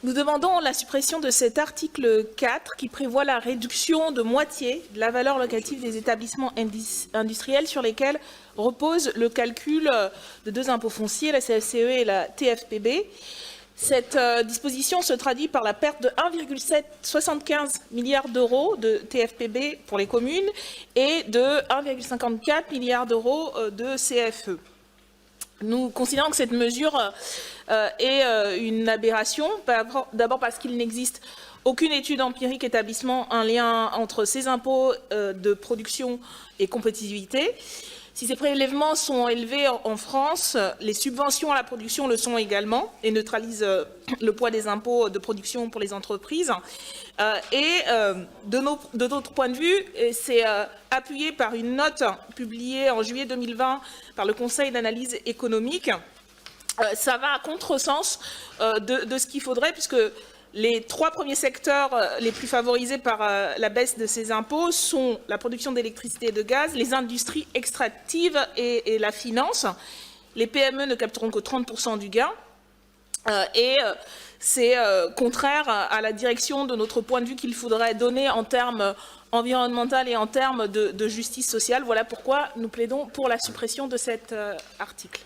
Nous demandons la suppression de cet article 4 qui prévoit la réduction de moitié de la valeur locative des établissements industriels sur lesquels repose le calcul de deux impôts fonciers, la CFCE et la TFPB. Cette disposition se traduit par la perte de 1,75 milliard d'euros de TFPB pour les communes et de 1,54 milliard d'euros de CFE. Nous considérons que cette mesure est une aberration, d'abord parce qu'il n'existe aucune étude empirique établissant un lien entre ces impôts de production et compétitivité. Si ces prélèvements sont élevés en France, les subventions à la production le sont également et neutralisent le poids des impôts de production pour les entreprises. De notre point de vue, c'est appuyé par une note publiée en juillet 2020 par le Conseil d'analyse économique. Ça va à contresens de ce qu'il faudrait, puisque les trois premiers secteurs les plus favorisés par la baisse de ces impôts sont la production d'électricité et de gaz, les industries extractives et la finance. Les PME ne capteront que 30% du gain. C'est contraire à la direction de notre point de vue qu'il faudrait donner en termes environnementaux et en termes de justice sociale. Voilà pourquoi nous plaidons pour la suppression de cet article.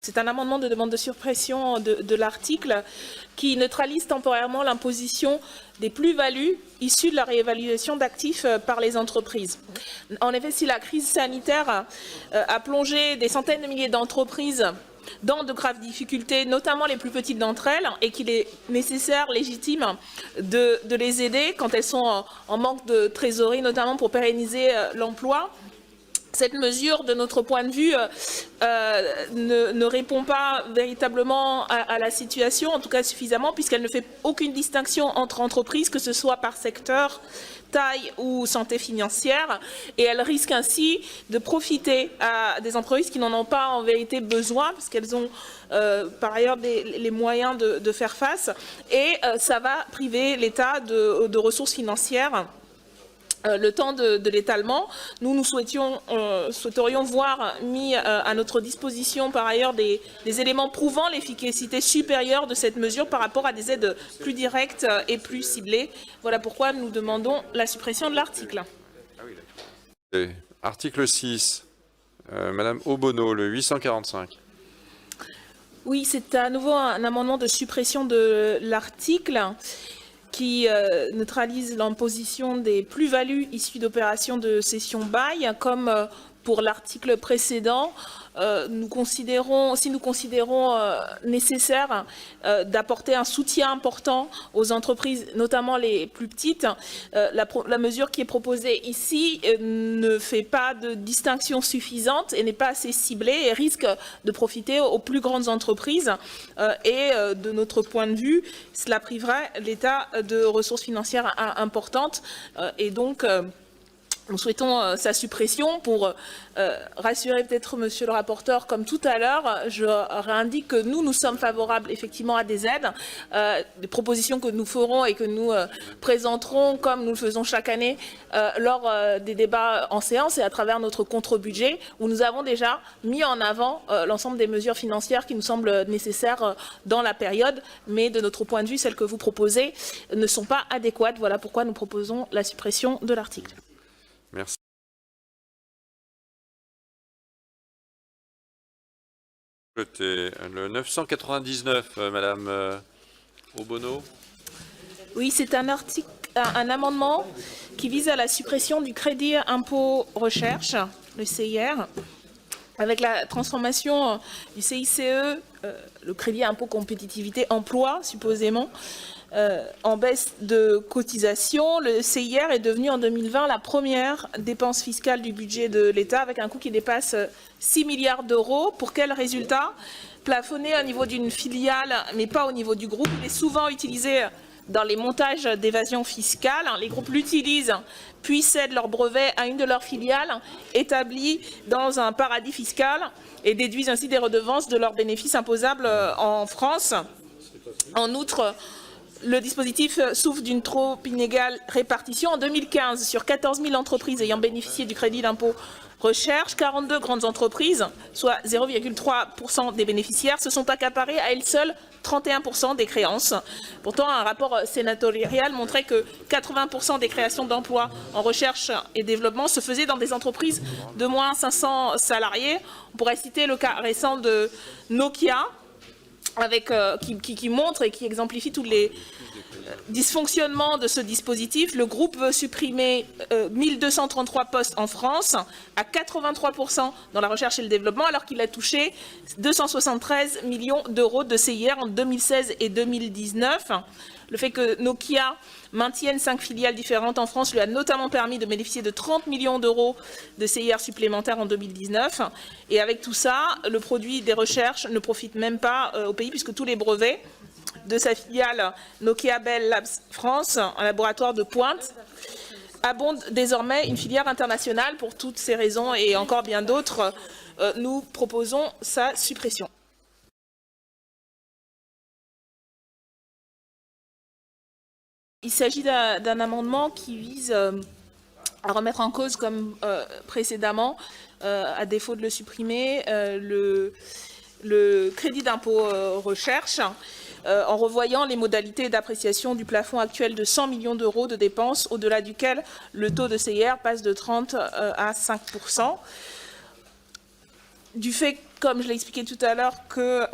C'est un amendement de demande de suppression de l'article qui neutralise temporairement l'imposition des plus-values issues de la réévaluation d'actifs par les entreprises. En effet, si la crise sanitaire a plongé des centaines de milliers d'entreprises dans de graves difficultés, notamment les plus petites d'entre elles, et qu'il est nécessaire, légitime, de les aider quand elles sont en manque de trésorerie, notamment pour pérenniser l'emploi, cette mesure, de notre point de vue, ne répond pas véritablement à la situation, en tout cas suffisamment, puisqu'elle ne fait aucune distinction entre entreprises, que ce soit par secteur, taille ou santé financière, et elle risque ainsi de profiter à des entreprises qui n'en ont pas en vérité besoin, puisqu'elles ont par ailleurs les moyens de faire face, et ça va priver l'État de ressources financières. Le temps de l'étalement, nous souhaiterions voir mis à notre disposition par ailleurs des éléments prouvant l'efficacité supérieure de cette mesure par rapport à des aides plus directes et plus ciblées. Voilà pourquoi nous demandons la suppression de l'article. Article 6, Madame Obono, le 845. Oui, c'est à nouveau un amendement de suppression de l'article qui neutralise l'imposition des plus-values issues d'opérations de cession-bail, comme pour l'article précédent. Si nous considérons nécessaire d'apporter un soutien important aux entreprises, notamment les plus petites, la mesure qui est proposée ici ne fait pas de distinction suffisante et n'est pas assez ciblée et risque de profiter aux plus grandes entreprises. De notre point de vue, cela priverait l'État de ressources financières importantes et donc nous souhaitons sa suppression pour rassurer peut-être monsieur le rapporteur, comme tout à l'heure. Je réindique que nous sommes favorables effectivement à des aides, des propositions que nous ferons et que nous présenterons comme nous le faisons chaque année lors des débats en séance et à travers notre contre-budget où nous avons déjà mis en avant l'ensemble des mesures financières qui nous semblent nécessaires dans la période, mais de notre point de vue, celles que vous proposez ne sont pas adéquates. Voilà pourquoi nous proposons la suppression de l'article. Merci. Le 999, Madame Obono. Oui, c'est un amendement qui vise à la suppression du crédit impôt recherche, le CIR, avec la transformation du CICE, le crédit impôt compétitivité emploi, supposément, en baisse de cotisation. Le CIR est devenu en 2020 la première dépense fiscale du budget de l'État avec un coût qui dépasse 6 milliards d'euros. Pour quel résultat? Plafonné au niveau d'une filiale mais pas au niveau du groupe. Il est souvent utilisé dans les montages d'évasion fiscale. Les groupes l'utilisent puis cèdent leur brevet à une de leurs filiales établies dans un paradis fiscal et déduisent ainsi des redevances de leurs bénéfices imposables en France. En outre, le dispositif souffre d'une trop inégale répartition. En 2015, sur 14 000 entreprises ayant bénéficié du crédit d'impôt recherche, 42 grandes entreprises, soit 0,3% des bénéficiaires, se sont accaparées à elles seules 31% des créances. Pourtant, un rapport sénatorial montrait que 80% des créations d'emplois en recherche et développement se faisaient dans des entreprises de moins 500 salariés. On pourrait citer le cas récent de Nokia, qui montre et qui exemplifie tous les dysfonctionnements de ce dispositif. Le groupe veut supprimer 1233 postes en France, à 83% dans la recherche et le développement, alors qu'il a touché 273 millions d'euros de CIR en 2016 et 2019. Le fait que Nokia maintienne 5 filiales différentes en France lui a notamment permis de bénéficier de 30 millions d'euros de CIR supplémentaires en 2019. Et avec tout ça, le produit des recherches ne profite même pas au pays, puisque tous les brevets de sa filiale Nokia Bell Labs France, un laboratoire de pointe, abondent désormais une filière internationale. Pour toutes ces raisons et encore bien d'autres, nous proposons sa suppression. Il s'agit d'un amendement qui vise à remettre en cause, comme précédemment, à défaut de le supprimer, le crédit d'impôt recherche, en revoyant les modalités d'appréciation du plafond actuel de 100 millions d'euros de dépenses, au-delà duquel le taux de CIR passe de 30 à 5%. Du fait, comme je l'ai expliqué tout à l'heure, que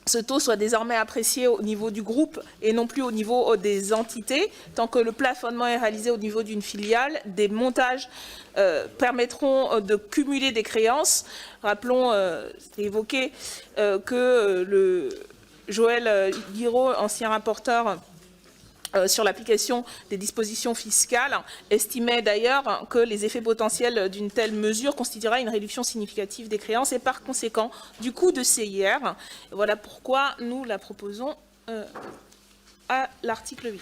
ce taux soit désormais apprécié au niveau du groupe et non plus au niveau des entités. Tant que le plafonnement est réalisé au niveau d'une filiale, des montages permettront de cumuler des créances. Rappelons, c'est évoqué, que Joël Guiraud, ancien rapporteur sur l'application des dispositions fiscales, estimait d'ailleurs que les effets potentiels d'une telle mesure constitueraient une réduction significative des créances et par conséquent du coût de CIR. Voilà pourquoi nous la proposons à l'article 8.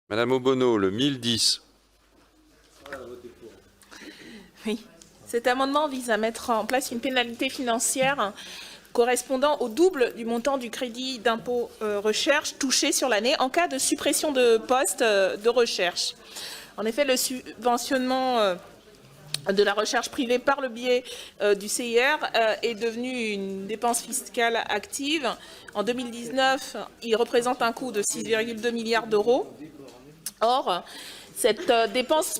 Madame Obono, le 1010. Oui. Cet amendement vise à mettre en place une pénalité financière correspondant au double du montant du crédit d'impôt recherche touché sur l'année en cas de suppression de postes de recherche. En effet, le subventionnement de la recherche privée par le biais du CIR est devenu une dépense fiscale active. En 2019, il représente un coût de 6,2 milliards d'euros. Or, cette dépense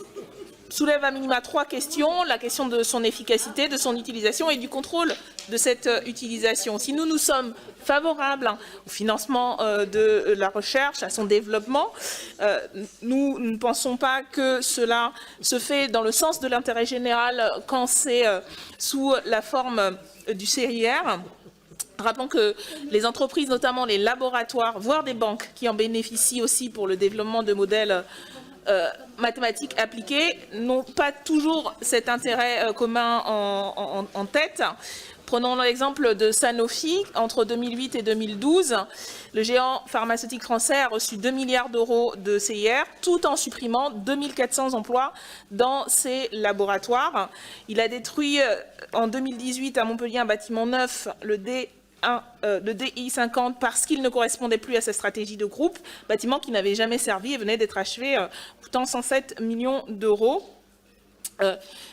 soulève à minima 3 questions, la question de son efficacité, de son utilisation et du contrôle de cette utilisation. Si nous sommes favorables au financement de la recherche, à son développement, nous ne pensons pas que cela se fait dans le sens de l'intérêt général quand c'est sous la forme du CIR. Rappelons que les entreprises, notamment les laboratoires, voire des banques qui en bénéficient aussi pour le développement de modèles mathématiques appliquées, n'ont pas toujours cet intérêt commun en tête. Prenons l'exemple de Sanofi. Entre 2008 et 2012, le géant pharmaceutique français a reçu 2 milliards d'euros de CIR, tout en supprimant 2400 emplois dans ses laboratoires. Il a détruit en 2018 à Montpellier un bâtiment neuf, le DI 50, parce qu'il ne correspondait plus à sa stratégie de groupe, bâtiment qui n'avait jamais servi et venait d'être achevé, coûtant 107 millions d'euros.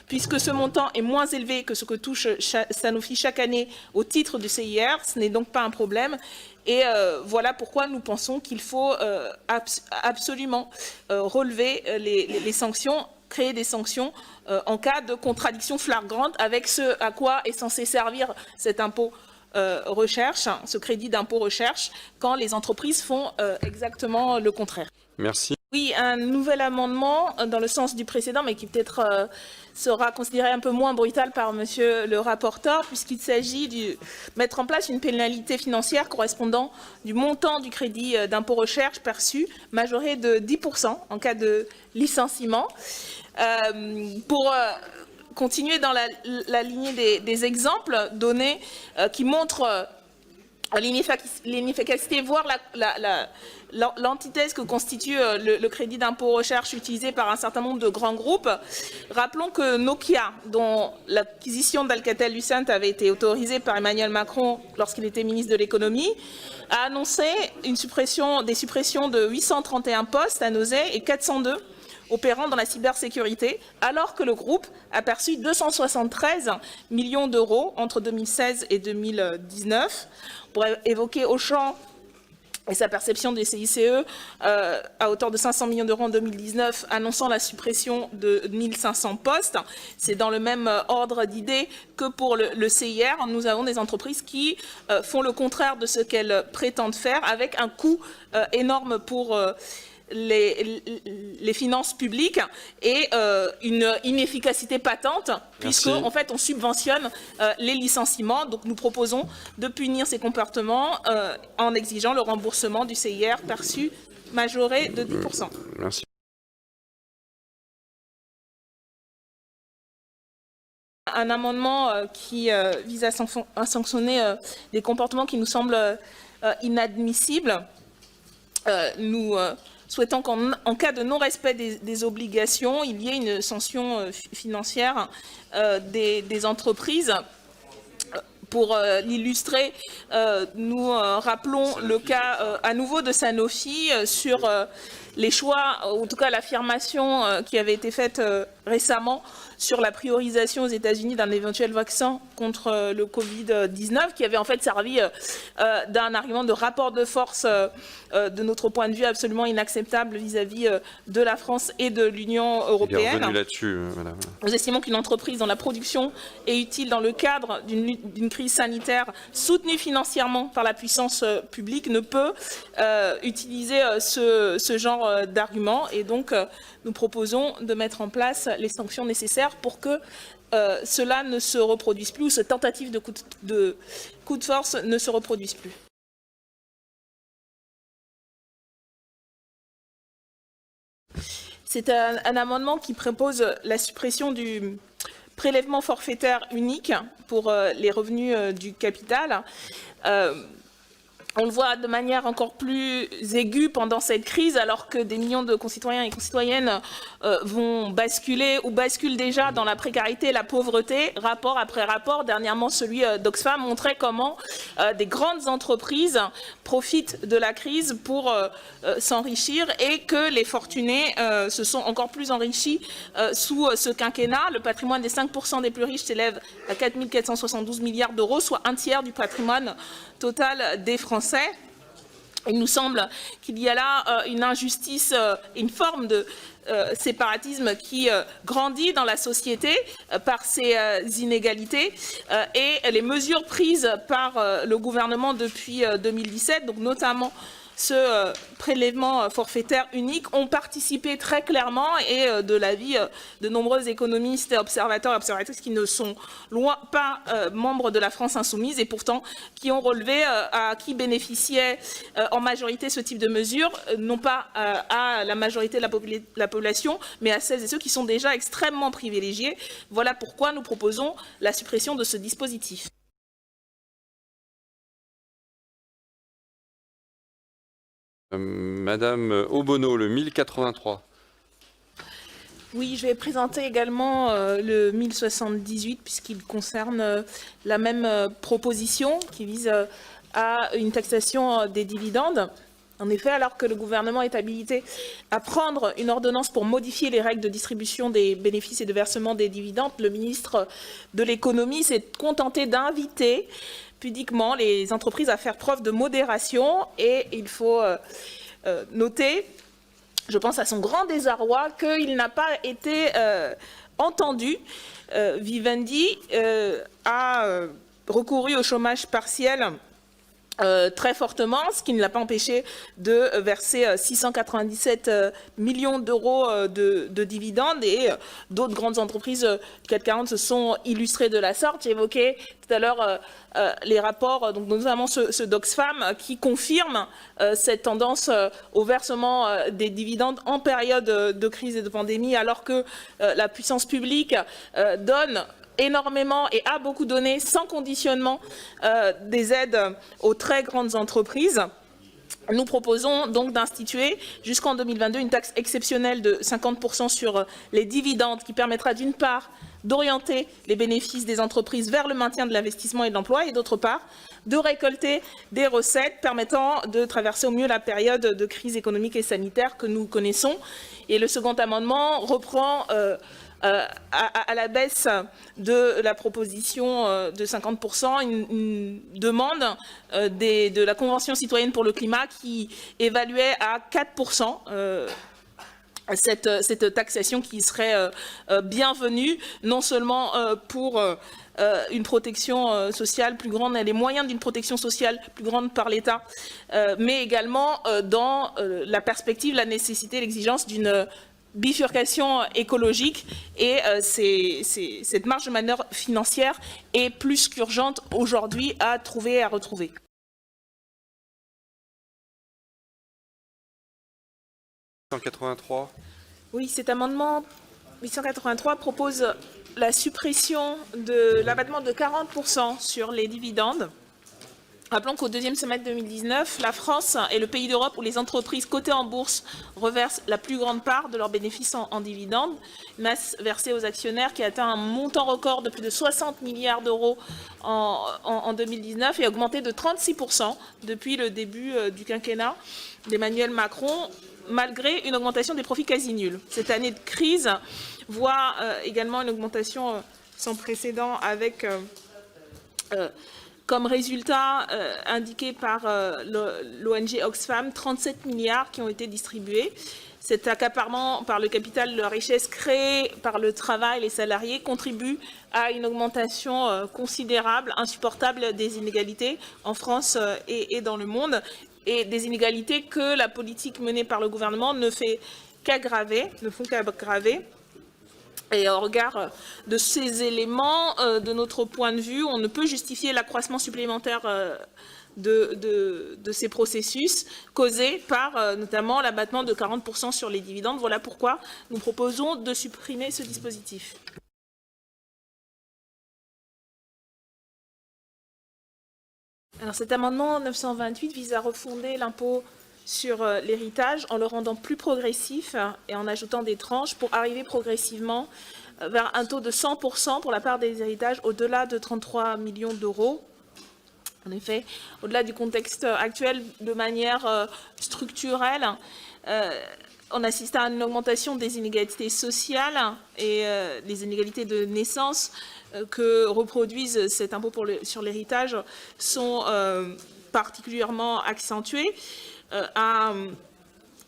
Puisque ce montant est moins élevé que ce que touche Sanofi chaque année au titre du CIR, ce n'est donc pas un problème. Et voilà pourquoi nous pensons qu'il faut absolument relever les sanctions, créer des sanctions en cas de contradiction flagrante avec ce à quoi est censé servir cet impôt recherche, ce crédit d'impôt recherche, quand les entreprises font exactement le contraire. Merci. Oui, un nouvel amendement dans le sens du précédent, mais qui peut-être sera considéré un peu moins brutal par monsieur le rapporteur, puisqu'il s'agit de mettre en place une pénalité financière correspondant du montant du crédit d'impôt recherche perçu, majoré de 10% en cas de licenciement. Pour continuer dans la lignée des exemples donnés qui montrent l'inefficacité, voire l'antithèse que constitue le crédit d'impôt recherche utilisé par un certain nombre de grands groupes. Rappelons que Nokia, dont l'acquisition d'Alcatel-Lucent avait été autorisée par Emmanuel Macron lorsqu'il était ministre de l'économie, a annoncé des suppressions de 831 postes à Nozay et 402 opérant dans la cybersécurité, alors que le groupe a perçu 273 millions d'euros entre 2016 et 2019. On pourrait évoquer Auchan et sa perception des CICE à hauteur de 500 millions d'euros en 2019, annonçant la suppression de 1500 postes. C'est dans le même ordre d'idées que pour le CIR. Nous avons des entreprises qui font le contraire de ce qu'elles prétendent faire, avec un coût énorme pour les finances publiques et une inefficacité patente, puisque en fait on subventionne les licenciements. Donc nous proposons de punir ces comportements en exigeant le remboursement du CIR perçu majoré de 10%. Merci. Un amendement qui vise à sanctionner des comportements qui nous semblent inadmissibles. Nous souhaitons qu'en cas de non-respect des obligations, il y ait une sanction financière des entreprises. Pour l'illustrer, nous rappelons le cas à nouveau de Sanofi sur les choix, ou en tout cas l'affirmation qui avait été faite récemment sur la priorisation aux États-Unis d'un éventuel vaccin contre le Covid-19, qui avait en fait servi d'un argument de rapport de force de notre point de vue absolument inacceptable vis-à-vis de la France et de l'Union européenne. Il est revenu là-dessus, madame. Nous estimons qu'une entreprise dont la production est utile dans le cadre d'une crise sanitaire soutenue financièrement par la puissance publique ne peut utiliser ce genre d'argument, et donc nous proposons de mettre en place les sanctions nécessaires pour que cela ne se reproduise plus, ou cette tentative de coup de force ne se reproduise plus. C'est un amendement qui propose la suppression du prélèvement forfaitaire unique pour les revenus du capital. On le voit de manière encore plus aiguë pendant cette crise, alors que des millions de concitoyens et concitoyennes vont basculer ou basculent déjà dans la précarité et la pauvreté. Rapport après rapport, dernièrement celui d'Oxfam montrait comment des grandes entreprises profitent de la crise pour s'enrichir, et que les fortunés se sont encore plus enrichis sous ce quinquennat. Le patrimoine des 5% des plus riches s'élève à 4 472 milliards d'euros, soit un tiers du patrimoine total des Français. Il nous semble qu'il y a là une injustice, une forme de séparatisme qui grandit dans la société par ces inégalités, et les mesures prises par le gouvernement depuis 2017, donc notamment ce prélèvement forfaitaire unique, ont participé très clairement, et de l'avis de nombreux économistes, observateurs et observatrices qui ne sont loin pas membres de la France insoumise, et pourtant qui ont relevé à qui bénéficiait en majorité ce type de mesures, non pas à la majorité de la population, mais à celles et ceux qui sont déjà extrêmement privilégiés. Voilà pourquoi nous proposons la suppression de ce dispositif. Madame Obono, le 1083. Oui, je vais présenter également le 1078, puisqu'il concerne la même proposition qui vise à une taxation des dividendes. En effet, alors que le gouvernement est habilité à prendre une ordonnance pour modifier les règles de distribution des bénéfices et de versement des dividendes, le ministre de l'économie s'est contenté d'inviter pudiquement les entreprises à faire preuve de modération, et il faut noter, je pense à son grand désarroi, qu'il n'a pas été entendu. Vivendi a recouru au chômage partiel très fortement, ce qui ne l'a pas empêché de verser 697 millions d'euros de dividendes, et d'autres grandes entreprises du CAC 40 se sont illustrées de la sorte. J'évoquais tout à l'heure les rapports, donc notamment ceux d'Oxfam, qui confirment cette tendance au versement des dividendes en période de crise et de pandémie, alors que la puissance publique donne énormément et a beaucoup donné sans conditionnement des aides aux très grandes entreprises. Nous proposons donc d'instituer jusqu'en 2022 une taxe exceptionnelle de 50% sur les dividendes qui permettra d'une part d'orienter les bénéfices des entreprises vers le maintien de l'investissement et de l'emploi et d'autre part de récolter des recettes permettant de traverser au mieux la période de crise économique et sanitaire que nous connaissons. Et le second amendement reprend à la baisse de la proposition de 50%, une demande de la Convention citoyenne pour le climat qui évaluait à 4% cette taxation qui serait bienvenue, non seulement pour une protection sociale plus grande, les moyens d'une protection sociale plus grande par l'État, mais également dans la perspective, la nécessité, l'exigence d'une bifurcation écologique et cette marge de manœuvre financière est plus qu'urgente aujourd'hui à trouver et à retrouver. Oui, cet amendement 883 propose la suppression de l'abattement de 40% sur les dividendes. Rappelons qu'au deuxième semestre 2019, la France est le pays d'Europe où les entreprises cotées en bourse reversent la plus grande part de leurs bénéfices en dividendes, masse versée aux actionnaires qui atteint un montant record de plus de 60 milliards d'euros en 2019 et a augmenté de 36% depuis le début du quinquennat d'Emmanuel Macron, malgré une augmentation des profits quasi nulle. Cette année de crise voit également une augmentation sans précédent avec comme résultat indiqué par l'ONG Oxfam, 37 milliards qui ont été distribués. Cet accaparement par le capital de la richesse créée par le travail, les salariés, contribue à une augmentation considérable, insupportable des inégalités en France et dans le monde, et des inégalités que la politique menée par le gouvernement ne font qu'aggraver. Et au regard de ces éléments, de notre point de vue, on ne peut justifier l'accroissement supplémentaire de ces processus causés par notamment l'abattement de 40% sur les dividendes. Voilà pourquoi nous proposons de supprimer ce dispositif. Alors cet amendement 928 vise à refonder l'impôt sur l'héritage en le rendant plus progressif et en ajoutant des tranches pour arriver progressivement vers un taux de 100% pour la part des héritages au-delà de 33 millions d'euros. En effet, au-delà du contexte actuel, de manière structurelle, on assiste à une augmentation des inégalités sociales et les inégalités de naissance que reproduisent cet impôt sur l'héritage sont particulièrement accentuées. Un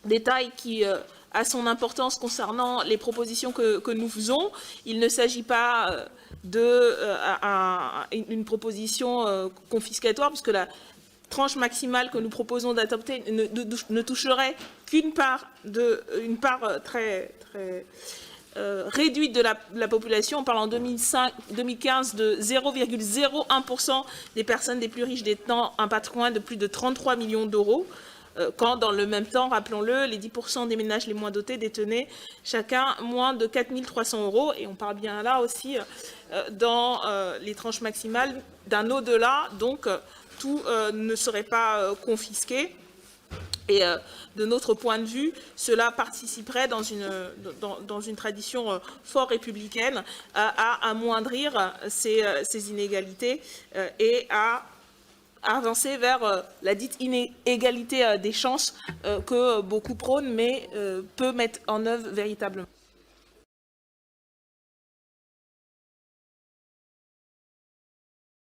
détail qui a son importance concernant les propositions que nous faisons. Il ne s'agit pas d'une proposition confiscatoire, puisque la tranche maximale que nous proposons d'adopter ne toucherait qu'une part très réduite de la population. On parle en 2015 de 0,01% des personnes les plus riches détenant un patrimoine de plus de 33 millions d'euros. Quand, dans le même temps, rappelons-le, les 10% des ménages les moins dotés détenaient chacun moins de 4 300 euros. Et on parle bien là aussi, dans les tranches maximales, d'un au-delà. Donc, tout ne serait pas confisqué. Et de notre point de vue, cela participerait dans une tradition fort républicaine à amoindrir ces inégalités et à avancer vers la dite inégalité des chances que beaucoup prônent, mais peu mettre en œuvre véritablement.